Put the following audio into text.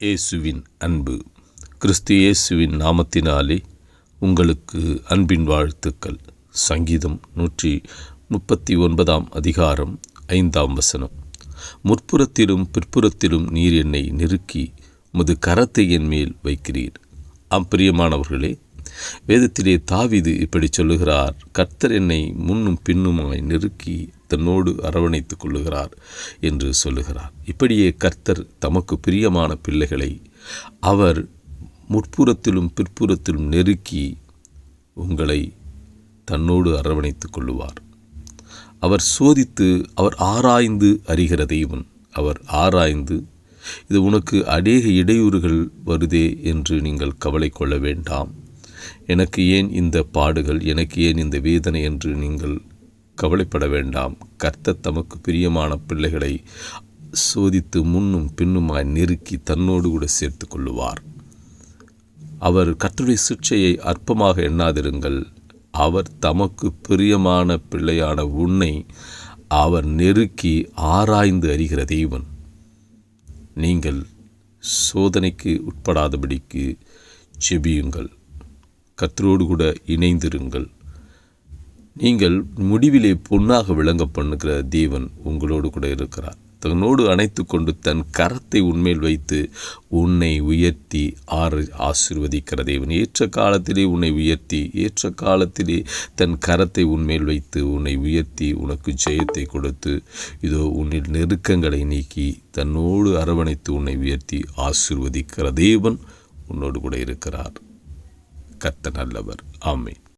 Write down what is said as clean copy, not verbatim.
இயேசுவின் அன்பு. கிறிஸ்து இயேசுவின் நாமத்தினாலே உங்களுக்கு அன்பின் வாழ்த்துக்கள். சங்கீதம் 139 அதிகாரம் 5 முற்புறத்திலும் பிற்புறத்திலும் நீர் என்னை நெருக்கி உமது கரத்தை என் மேல் வைக்கிறீர். பிரியமானவர்களே, வேதத்திலே தாவீது இப்படி சொல்லுகிறார்: கர்த்தர் என்னை முன்னும் பின்னுமாய் நெருக்கி தன்னோடு அரவணைத்துக் கொள்ளுகிறார் என்று சொல்லுகிறார். இப்படியே கர்த்தர் தமக்கு பிரியமான பிள்ளைகளை அவர் முற்புறத்திலும் பிற்புறத்திலும் நெருக்கி உங்களை தன்னோடு அரவணைத்துக் கொள்ளுவார். அவர் சோதித்து, அவர் ஆராய்ந்து அறிகிற தெய்வன். அவர் ஆராய்ந்து, இது உனக்கு அநேக இடையூறுகள் வருதே என்று நீங்கள் கவலை கொள்ள வேண்டாம், எனக்கு ஏன் இந்த பாடுகள், எனக்கு ஏன் இந்த வேதனை என்று நீங்கள் கவலைப்பட வேண்டாம். கர்த்தர் தமக்கு பிரியமான பிள்ளைகளை சோதித்து முன்னும் பின்னுமாய் நெருக்கி தன்னோடு கூட சேர்த்து கொள்ளுவார். அவர் கர்த்தருடைய சிட்சையை அற்பமாக எண்ணாதிருங்கள். அவர் தமக்கு பிரியமான பிள்ளையான உன்னை அவர் நெருக்கி ஆராய்ந்து அறிகிற தெய்வன். நீங்கள் சோதனைக்கு உட்படாதபடிக்கு ஜெபியுங்கள், கர்த்தரோடு கூட இணைந்திருங்கள். நீங்கள் முடிவிலே பொன்னாக விளங்க பண்ணுகிற தேவன் உங்களோடு கூட இருக்கிறார். தன்னோடு அணைத்து கொண்டு தன் கரத்தை உன்மேல் வைத்து உன்னை உயர்த்தி ஆசீர்வதிக்கிற தேவன். ஏற்ற காலத்திலே உன்னை உயர்த்தி, ஏற்ற காலத்திலே தன் கரத்தை உன்மேல் வைத்து உன்னை உயர்த்தி உனக்கு ஜெயத்தை கொடுத்து, இதோ உன்னில் நெருக்கங்களை நீக்கி தன்னோடு அரவணைத்து உன்னை உயர்த்தி ஆசீர்வதிக்கிற தேவன் உன்னோடு கூட இருக்கிறார். கர்த்தர் நல்லவர். ஆமென்.